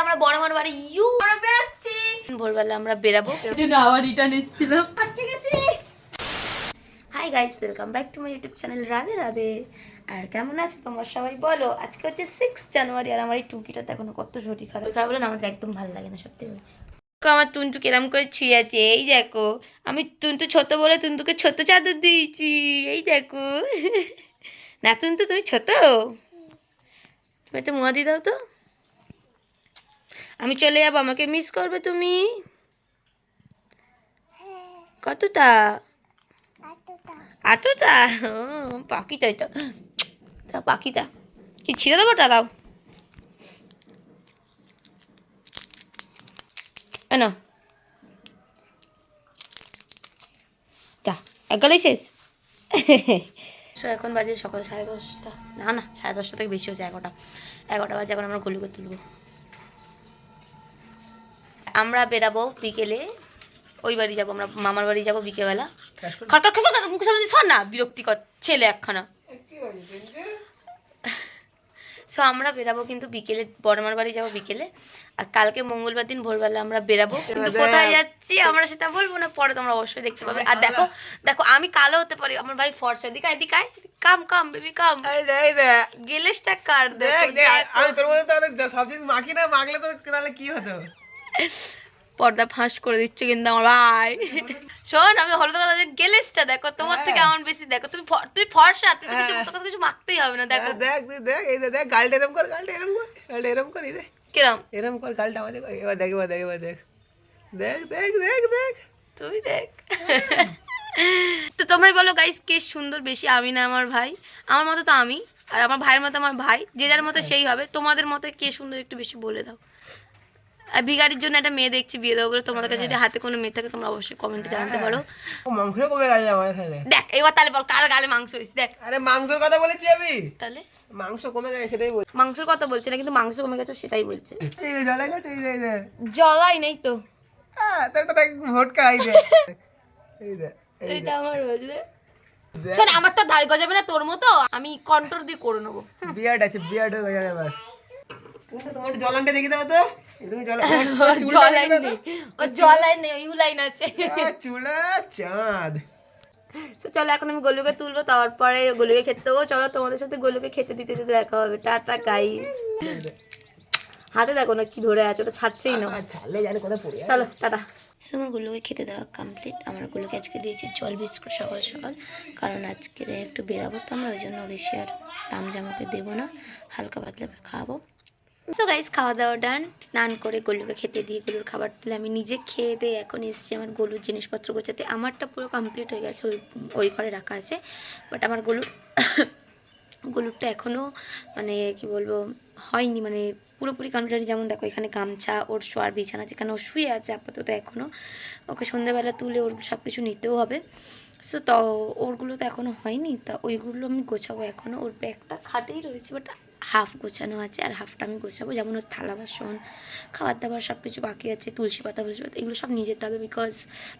আমরা বড় মার বাড়ি আমরা বেরোচ্ছি ভোরবেলা আমরা বেরাবো আবার রিটার্ন এসেছিলাম। Hi guys, welcome back to my YouTube channel Radhe Radhe. আর কেমন আছো তোমরা সবাই বলো? আজকে হচ্ছে 6 জানুয়ারি আর আমার এই টুকিটাতে এখনো কত শরীর খারাপ বলে না, আমাদের একদম ভালো লাগে না, সত্যি বলছি। আমার তুনটু কেরাম করে ছুঁয়ে আছে, এই দেখো। আমি তুনটু ছোট বলে তুনটুকে ছোট চাদর দিয়েছি, এই দেখো। না তুনটু তুমি ছোট, তুমি একটা মুয়া দিয়ে দাও তো। আমি চলে যাবো, আমাকে মিস করবে তুমি? কতটা? আতটা পাখিটাই তো, পাখিটা কি ছিঁড়ে দেবো? ওটা দাও না, যা এক গালেই শেষ। এখন বাজে সকাল 10:30, না 10:30 থেকে বেশি হচ্ছে, 11টা বাজে। এখন আমরা গলুকে তুলবো, আমরা বেরাবো বিকেলে, ওই বাড়ি যাবো, আমরা মামার বাড়ি যাবো বিকেলবেলা। মুখে সামনে শোন না, বিরক্তিকর ছেলে একখানা। সো আমরা বেরাবো কিন্তু বিকেলে, বড়মার বাড়ি যাবো বিকেলে। আর কালকে মঙ্গলবার দিন ভোরবেলা আমরা বেরাবো, কিন্তু কোথায় যাচ্ছি আমরা সেটা বলবো না, পরে তোমরা অবশ্যই দেখতে পাবে। আর দেখো দেখো, আমি কালো হতে পারি, আমার ভাই ফর্সা। এদিকে কাম কাম বেবি কাম, গেলেসটা কার আমি তোর মধ্যে তো সব জিনিস মাখি না, মাখলে তো তাহলে কি হতো? পর্দা ফাঁস করে দিচ্ছে কিন্তু আমার ভাই। শোন, আমি হলুদ কথা গেলেসটা দেখো, তোমার থেকে আমার বেশি। দেখো তুই ফর্সা, তুই তো কিছু মাখতেই হবে না। দেখো দেখ তুই দেখ, এই দেখ গালটা এরম কর, গালটা এরম কর, গালটা এরম কর, এই দেখ কিরম এরম কর গালটা আমাদের। এবার দেখ, এবার দেখ, এবার দেখ, দেখ দেখ দেখ দেখ, তুই দেখ। তো তোমরাই বলো গাইস, কে সুন্দর বেশি, আমি না আমার ভাই? আমার মতো তো আমি, আর আমার ভাইয়ের মতো আমার ভাই, যে যার মতো সেই হবে। তোমাদের মতো কে সুন্দর একটু বেশি বলে দাও। আর ভিখারির জন্য একটা মেয়ে দেখছি বিয়ে দেবো বলে, তোমাদের কাছে যদি হাতে কোনো মেয়ে থাকে তোমরা অবশ্যই কমেন্টে জানাতে পারো। মাংস কমে গেছে আমার এখানে। দেখ এবার তাহলে বল, কার গালে মাংস হয়েছে? দেখ, আরে মাংসের কথা বলেছি আমি, তাহলে মাংস কমে গেছে সেটাই বলছি। মাংসের কথা বলছে না, কিন্তু মাংস কমে গেছে সেটাই বলছে। এই যে জলাই গেছে, এই যে জলাই নেই তো, হ্যাঁ তোরটা দেখ ভটকা, এই যে এই যে এইটা আমার বুঝলে। শোন, আমার তো দাড়ি গজাবে না তোর মতো, আমি কন্ট্রোল দিয়ে করে নেবো। বিয়ার্ড আছে, বিয়ার্ড হয়ে যাবে এবার। তুমি তোমার জলানটা দেখে দাও তো, তুমি জলাই নেই, ও জলাই নেই, ইউ লাইন আছে। চুলা চাঁদ। চলো এখন আমি গোলুকে তুলবো, তারপরে গোলুকে খেতে দেবো। চলো তোমাদের সাথে গোলুকে খেতে দিতে দিতে দেখা হবে। Tata guys. হাতে দেখো না কি ধরে আছে, ওটা ছাড়ছেই না, ছাড়লে জানি কোথায় পড়ে। চলো টাটা। আমার গুলোকে খেতে দেওয়া কমপ্লিট। আমার গুলোকে আজকে দিয়েছি জল বিস্কুট সকাল সকাল, কারণ আজকে একটু বেরাবো তো আমরা, ওই জন্য বেশি আর তামজামাকে দেবো না, হালকা পাতলা খাওয়াবো। সো গাইস, খাওয়া দাওয়া ডান। স্নান করে গলুকে খেতে দিয়ে গলুর খাবার তুলে আমি নিজে খেয়ে দিয়ে এখন এসেছি আমার গলুর জিনিসপত্র গোছাতে। আমারটা পুরো কমপ্লিট হয়ে গেছে, ওই ঘরে রাখা আছে, বাট আমার গলুরটা এখনও মানে কি বলবো হয়নি, মানে পুরোপুরি কমপ্লিট। যেমন দেখো এখানে গামছা, ওর শোয়ার বিছানা যেখানে ও শুয়ে আছে আপাতত এখনও, ওকে সন্ধ্যাবেলা তুলে ওর সব কিছু নিতেও হবে। সো তো ওরগুলো তো এখনও হয়নি, তা ওইগুলো আমি গোছাবো এখনও। ওর ব্যাগটা খাটেই রয়েছে, বাট হাফ গোছানো আছে, আর হাফটা আমি গোছাবো। যেমন ওর থালা বাসন, খাবার দাবার সব কিছু বাকি আছে, তুলসী পাতা এগুলো সব নিয়ে যেতে হবে। বিকজ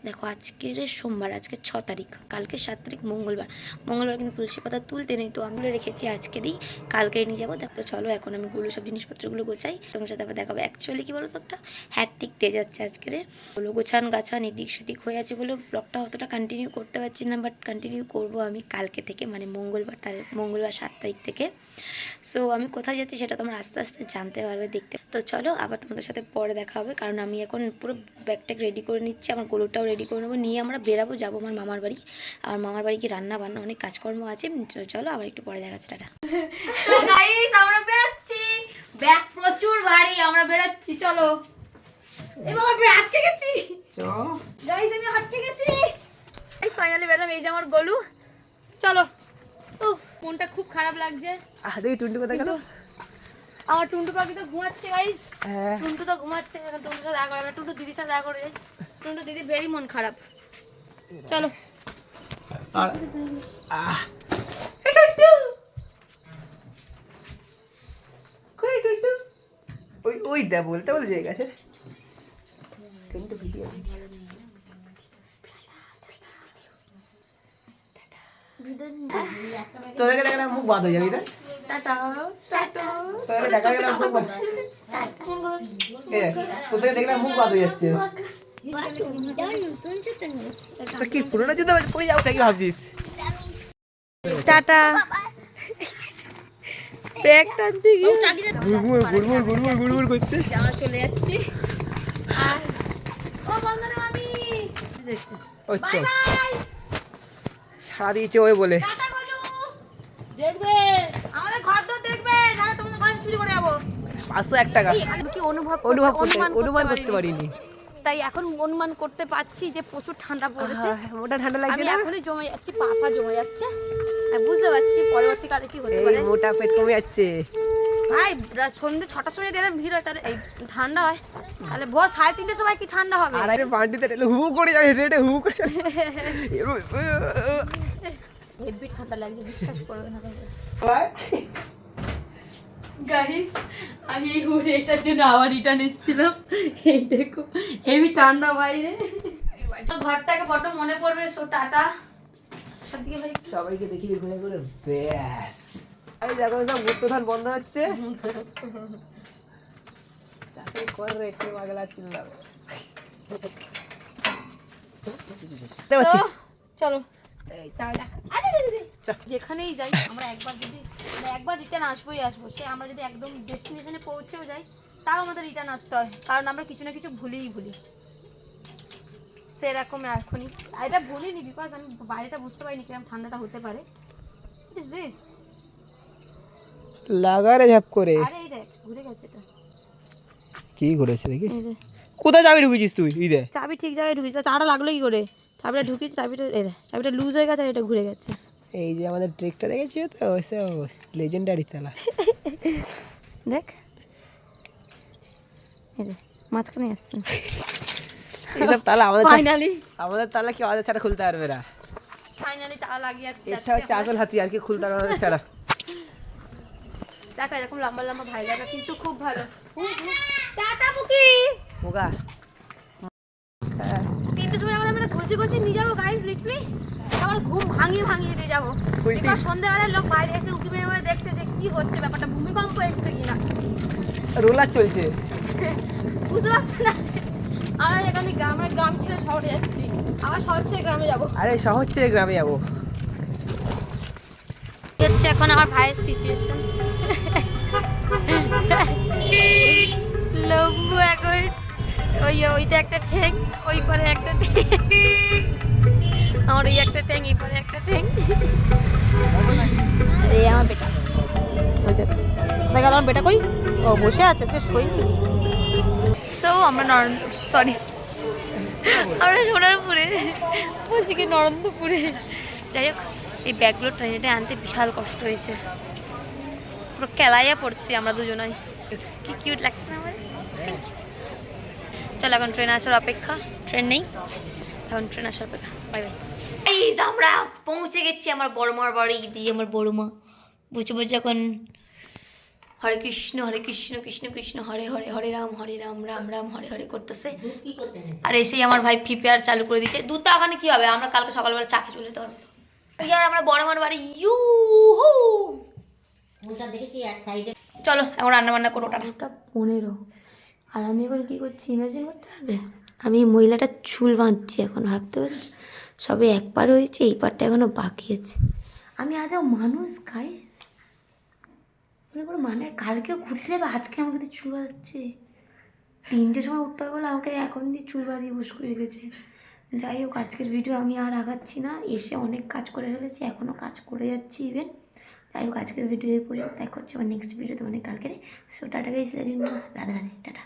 দেখো আজকের সোমবার, আজকে 6 তারিখ, কালকে 7 তারিখ মঙ্গলবার কিন্তু তুলসী পাতা তুলতে নেই, তো আমি রেখেছি আজকেরই, কালকেই নিয়ে যাবো। দেখো চলো এখন আমি গুলো সব জিনিসপত্রগুলো গোছাই, তোমার সাথে আবার দেখাবো। অ্যাকচুয়ালি কী বলো তো, একটা হ্যাট্রিক ডে যাচ্ছে আজকের। ওগুলো গাছান এদিক সেদিক হয়ে আছে বলে ব্লগটা অতটা কন্টিনিউ করতে পারছি না, বাট কন্টিনিউ করবো আমি কালকে থেকে, মানে মঙ্গলবার 7 তারিখ থেকে। সো আমি কোথায় যাচ্ছি সেটা তোমরা আস্তে আস্তে জানতে পারবে, দেখতে। তো চলো আবার তোমাদের সাথে পরে দেখা হবে, কারণ আমি এখন পুরো ব্যাগট্যাগ রেডি করে নিচ্ছি, আমার গরুটাও রেডি করে নেবো, নিয়ে আমরা বেরাবো, যাবো আমার মামার বাড়ি। আমার মামার বাড়ি কি রান্না বান্না অনেক কাজকর্ম আছে। চলো আবার একটু পরে দেখা যাচ্ছে, টাটা। তো গাইস আমরা বেরোচ্ছি, ব্যাগ প্রচুর ভারী, আমরা বেরোচ্ছি, চলো। এই বাবা আটকে গেছি, গাইস আমি আটকে গেছি। ফাইনালি বেরোলাম, এই যে আমার গলু, চলো। মনটা খুব খারাপ লাগছে। দেখি টুন্টু কোথায় গেল? আমার টুন্টু পাখি তো ঘুমাচ্ছে গাইস, টুন্টু তো ঘুমাচ্ছে। টুন্টুর সাথে দেখা করে, টুন্টু দিদির সাথে দেখা করে যাই। টুন্টু দিদির ভেরি মন খারাপ, চলো। ওই দা বলতে বলে গেছে। তোদেরকে দেখে মুখ বাদ হয়ে যাবি। Tata tata. তাহলে দেখা গেল কোথায় দেখলাম মুখ বাদ হয়ে যাচ্ছে। তো কি পুরোনো জুতো পরে যাবো নাকি ভাবছিস? টাটা। ব্যাগ টানতে গিয়ে গুড়গুড় গুড়গুড় গুড়গুড় গুড়গুড় করছে। জামা চলে যাচ্ছি। আর ও বন্ধনা আমি ওই বাই তো বাই। সারা দিয়েছে ওই বলে। টাটা গলু। দেখবে আমাদের ঘর তো দেখবে, নাহলে তোমাদের ঘর চুরি করে যাবো। 501 টাকা এখানে কি অনুমান অনুমান করতে পারিনি। তাই এখন অনুমান করতে পারছি যে প্রচুর ঠান্ডা পড়েছে। মোটা ঠান্ডা লাগছে আমি না? এখনই জমে যাচ্ছি, পা জমে যাচ্ছে। আমি বুঝতে পারছি পরবর্তীকালে কি হতে এই পারে। মোটা পেট কমে যাচ্ছে। ভাই সন্ধ্যে 6টার সময় দিলাম ভিড় হয়, তাহলে এই ঠান্ডা হয়, তাহলে ভোর 3:30টার সময় কি ঠান্ডা হবে? আর আরে পান্ডিতে হু করে যাবে, রেটে হু করে যাবে। হেভি ঠান্ডা লাগছে, বিশ্বাস করবে না। গাইস আমি এই হুডিটার জন্য আবার রিটার্ন এসেছিলাম। এই দেখো হেভি ঠান্ডা বাইরে। ঘরটাকে বড্ড মনে পড়বে। সো টাটা সবদিকে ভাই। সবাইকে দেখিয়ে ঘুরে ঘুরে ব্যাস। এই দেখো সব গুপ্তধন বন্ধ হচ্ছে। চাকরি করে রেখে পাগলা চিল্লাবে। তো চলো এই টাটা। যেখানেই যাই আমরা একবার রিটার্ন আসবোই আসবো। সে আমরা যদি একদম ডেস্টিনেশনে পৌঁছেও যাই, তাও আমাদের রিটার্ন আসতে হয়, কারণ আমরা কিছু না কিছু ভুলি। সেরকম এখনই এটা ভুলিনি, বিকজ আমি বাইরেটা বুঝতে পারিনি কিরকম ঠান্ডাটা হতে পারে। ইজ দিস লাগারে ঝাপ করে। আরে এই দেখ ঘুরে গেছে এটা। কি ঘুরেছে দেখি? এই যে কোথায় যাবি ঢুকেছিস তুই? এই দে চাবি ঠিক জায়গায় ঢুকিয়েছে, তাড়া লাগলো কি করে? চাবিটা ঢুকিয়েছি, চাবিটা লুজ হয়ে গেছে আর এটা ঘুরে গেছে। এই যে আমাদের ট্রেকটা দেখেছিস তো, ওইসব লেজেন্ডারি তালা। দেখ এই যে মাঝখানে আসছে। এইসব তালা ফাইনালি তালা কি আমাদের ছাড়া খুলতে পারবে না। তালা লাগিয়ে এটা হচ্ছে আসল হাতিয়ার, কি খুলতে পারবে আমাদের ছাড়া। দেখো এরকম লম্বা লম্বা ভাই লাগা কিন্তু খুব ভালো। টাটা মুকি। ওগা 3টের সময় যখন আমরা ঘষি নিয়ে যাবো গাইস, লিটারলি আমার ঘুম ভাঙিয়ে দিয়ে যাবো। বিকজ সন্ধ্যাবেলার লোক বাইরে এসে উঁকি মেরে দেখছে যে কি হচ্ছে, ব্যাপারটা ভূমিকম্প এসছে কিনা। রোলার চলছে। বুঝতে পারছি না যে আমরা এখানে গ্রাম ছেড়ে শহরে যাচ্ছি, আবার শহর ছেড়ে গ্রামে যাবো। আরে শহর ছেড়ে গ্রামে যাবো। হচ্ছে এখন আমার ভাইয়ের সিচুয়েশন। লম্বু এখন ওইটা একটা ঠ্যাং, ওই পারে একটা ঠ্যাং, আমার ওই একটা ঠ্যাং, এই পারে একটা ঠ্যাং। এই আমার বেটা, ওই দেখ দেখা গেল আমার বেটা কই, ও বসে আছে আজকে শোই। সো আমরা আমরা সোনারপুরে বলছি কি নরেন্দ্রপুরে। যাই হোক এই ব্যাগগুলো ট্রেনে আনতে বিশাল কষ্ট হয়েছে, পুরো কেলাইয়া পড়ছি আমরা দুজনাই। কি কিউট লাগছে না আমার। চলো এখন ট্রেন আসার অপেক্ষা। ট্রেন নেই এখন, ট্রেন আসার অপেক্ষা। Bye bye. এই আমরা পৌঁছে গেছি আমার বড়মার বাড়ি দিয়ে। আমার বড়মা বসে এখন হরে কৃষ্ণ কৃষ্ণ কৃষ্ণ হরে হরে, হরে রাম রাম রাম হরে হরে করতেছে। আর এসেই আমার ভাই প্রিপেয়ার চালু করে দিচ্ছে। দুধটা ওখানে কি হবে, আমরা কালকে সকালবেলা চা খেয়ে চলে যেতে পারবো। আর আমরা বড়মার বাড়ি চলো এখন রান্না বান্না করো। 8:15 আর আমি এখন কি করছি ইমাজিন করতে পারবে? আমি মহিলাটা চুল বাঁধছি এখন, ভাবতে পারছি সবে একবার হয়েছে, এই পারটা এখনো বাকি আছে। আমি আদৌ মানুষ খাই মানে কালকেও ঘুরতে যাবে, আজকে আমাকে দিয়ে চুল বাঁধাচ্ছে। 3টের সময় উঠতে হবে বলে আমাকে এখন দিয়ে চুল বাঁধিয়ে বস করে রেখেছে। যাই হোক আজকের ভিডিও আমি আর আগাচ্ছি না, এসে অনেক কাজ করে ফেলেছি, এখনও কাজ করে যাচ্ছি ইভেন। যাই হোক আজকের ভিডিও এই পর্যন্ত, দেখা হচ্ছে আমার নেক্সট ভিডিও তোমাদের কালকে। So tata guys, love you, Radhe Radhe, tata.